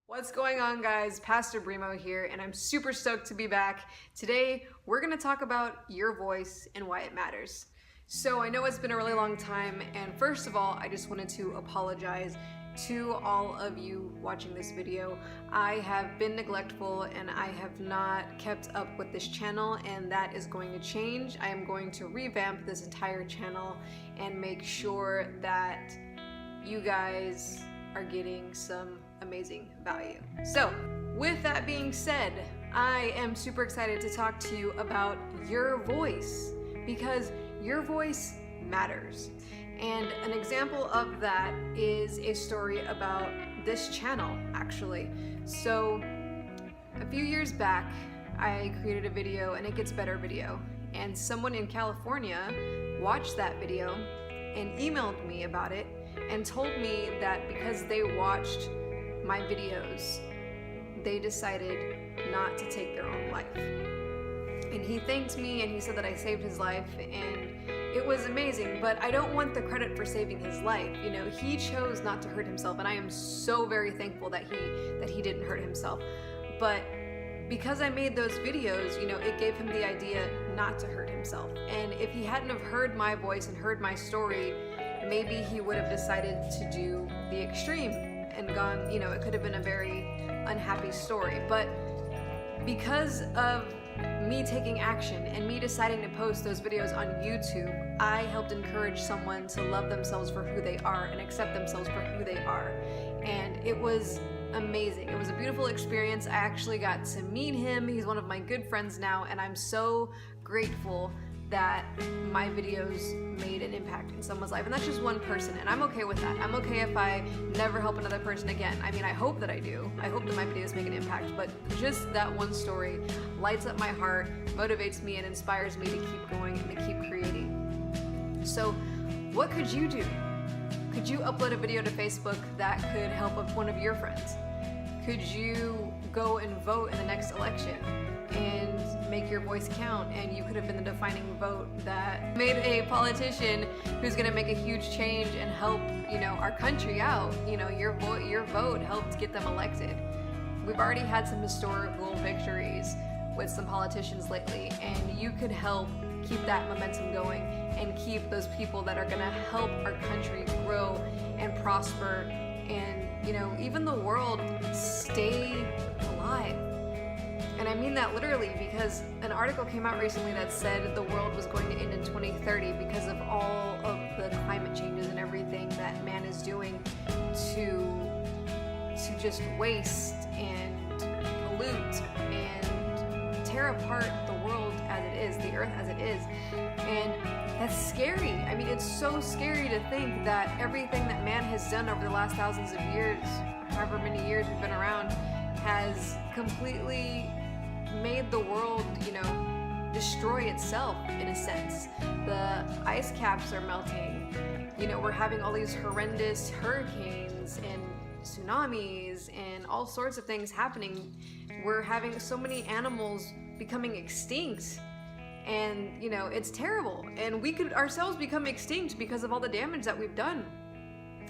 What's going on, guys? Pastor Brimo here, and I'm super stoked to be back. Today, we're gonna talk about your voice and why it matters. So I know it's been a really long time, and first of all, I just wanted to apologize to all of you watching this video. I have been neglectful and I have not kept up with this channel, and that is going to change. I am going to revamp this entire channel and make sure that you guys are getting some amazing value. So with that being said, I am super excited to talk to you about your voice, because your voice matters. And an example of that is a story about this channel, actually. So a few years back, I created a video, an It Gets Better video, and someone in California watched that video and emailed me about it and told me that because they watched my videos, they decided not to take their own life. And he thanked me and he said that I saved his life, and it was amazing, but I don't want the credit for saving his life. You know, he chose not to hurt himself, and I am so very thankful that he didn't hurt himself. But because I made those videos, you know, it gave him the idea not to hurt himself. And if he hadn't have heard my voice and heard my story, maybe he would have decided to do the extreme and gone, you know, it could have been a very unhappy story. But because of me taking action and me deciding to post those videos on YouTube, I helped encourage someone to love themselves for who they are and accept themselves for who they are. And it was amazing. It was a beautiful experience. I actually got to meet him. He's one of my good friends now, and I'm so grateful that my videos made an impact in someone's life. And that's just one person, and I'm okay with that. I'm okay if I never help another person again. I mean, I hope that I do. I hope that my videos make an impact, but just that one story lights up my heart, motivates me, and inspires me to keep going and to keep creating. So what could you do? Could you upload a video to Facebook that could help one of your friends? Could you go and vote in the next election and make your voice count? And you could have been the defining vote that made a politician who's going to make a huge change and help, you know, our country out. You know, your vote helped get them elected. We've already had some historical victories with some politicians lately, and you could help keep that momentum going and keep those people that are going to help our country grow and prosper, and, you know, even the world stay alive. And I mean that literally, because an article came out recently that said the world was going to end in 2030 because of all of the climate changes and everything that man is doing to just waste and pollute and tear apart the world as it is, the earth as it is. And that's scary. I mean, it's so scary to think that everything that man has done over the last thousands of years, however many years we've been around, has completely made the world, you know, destroy itself in a sense. The ice caps are melting. You know, we're having all these horrendous hurricanes and tsunamis and all sorts of things happening. We're having so many animals becoming extinct, and, you know, it's terrible. And we could ourselves become extinct because of all the damage that we've done.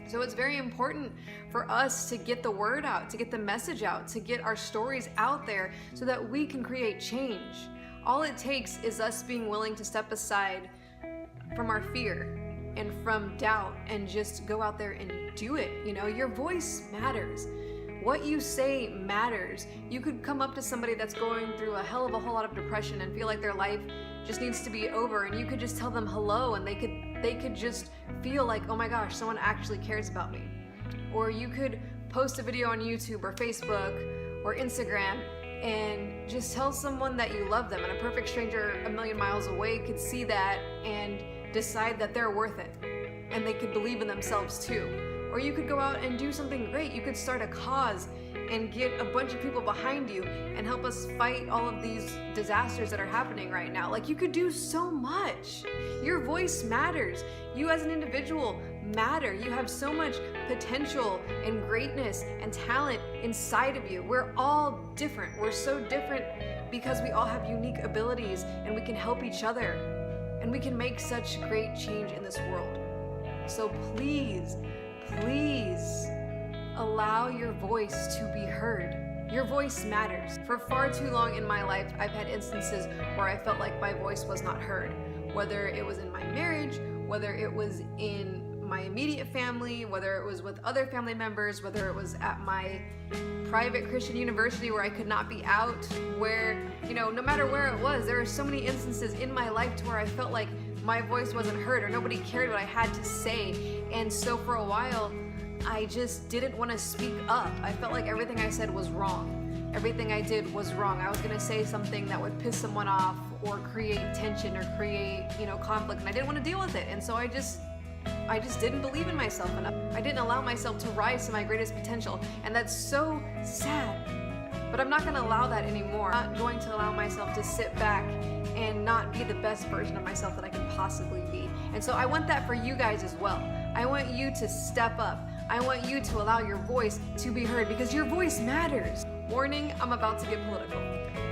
So it's very important for us to get the word out, to get the message out, to get our stories out there so that we can create change. All it takes is us being willing to step aside from our fear and from doubt and just go out there and do it. You know, your voice matters. What you say matters. You could come up to somebody that's going through a hell of a whole lot of depression and feel like their life just needs to be over, and you could just tell them hello, and they could just feel like, oh my gosh, someone actually cares about me. Or you could post a video on YouTube or Facebook or Instagram and just tell someone that you love them, and a perfect stranger a million miles away could see that and decide that they're worth it, and they could believe in themselves too. Or you could go out and do something great. You could start a cause and get a bunch of people behind you and help us fight all of these disasters that are happening right now. Like, you could do so much. Your voice matters. You as an individual matter. You have so much potential and greatness and talent inside of you. We're all different. We're so different because we all have unique abilities, and we can help each other, and we can make such great change in this world. So please allow your voice to be heard. Your voice matters. For far too long in my life, I've had instances where I felt like my voice was not heard. Whether it was in my marriage, whether it was in my immediate family, whether it was with other family members, whether it was at my private Christian university where I could not be out, where, no matter where it was, there are so many instances in my life to where I felt like my voice wasn't heard or nobody cared what I had to say. And so for a while, I just didn't want to speak up. I felt like everything I said was wrong. Everything I did was wrong. I was going to say something that would piss someone off or create tension or create, conflict, and I didn't want to deal with it. And so I just didn't believe in myself enough. I didn't allow myself to rise to my greatest potential, and that's so sad. But I'm not going to allow that anymore. I'm not going to allow myself to sit back and not be the best version of myself that I can possibly be. And so I want that for you guys as well. I want you to step up. I want you to allow your voice to be heard because your voice matters. Warning, I'm about to get political.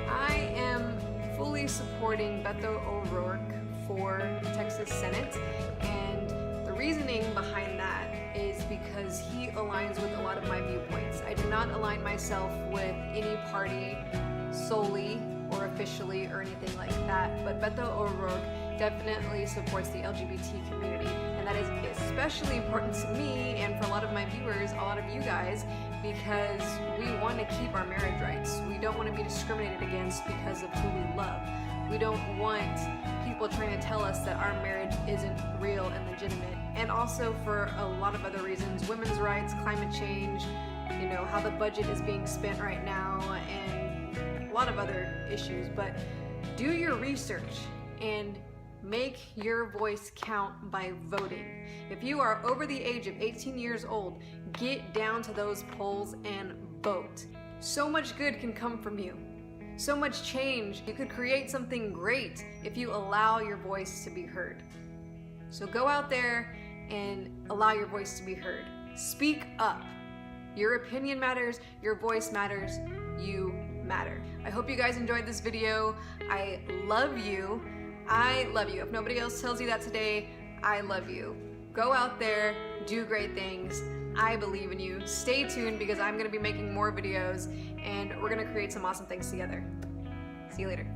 I am fully supporting Beto O'Rourke for Texas Senate, and the reasoning behind that is because he aligns with a lot of my viewpoints. I do not align myself with any party solely or officially or anything like that, but Beto O'Rourke definitely supports the LGBT community, and that is especially important to me and for a lot of my viewers, a lot of you guys, because we want to keep our marriage rights. We don't want to be discriminated against because of who we love. We don't want people trying to tell us that our marriage isn't real and legitimate. And also for a lot of other reasons, women's rights, climate change, how the budget is being spent right now, and a lot of other issues. But do your research and make your voice count by voting. If you are over the age of 18 years old, get down to those polls and vote. So much good can come from you. So much change. You could create something great if you allow your voice to be heard. So go out there and allow your voice to be heard. Speak up. Your opinion matters, your voice matters, you matter. I hope you guys enjoyed this video. I love you. I love you. If nobody else tells you that today, I love you. Go out there, do great things. I believe in you. Stay tuned because I'm going to be making more videos and we're going to create some awesome things together. See you later.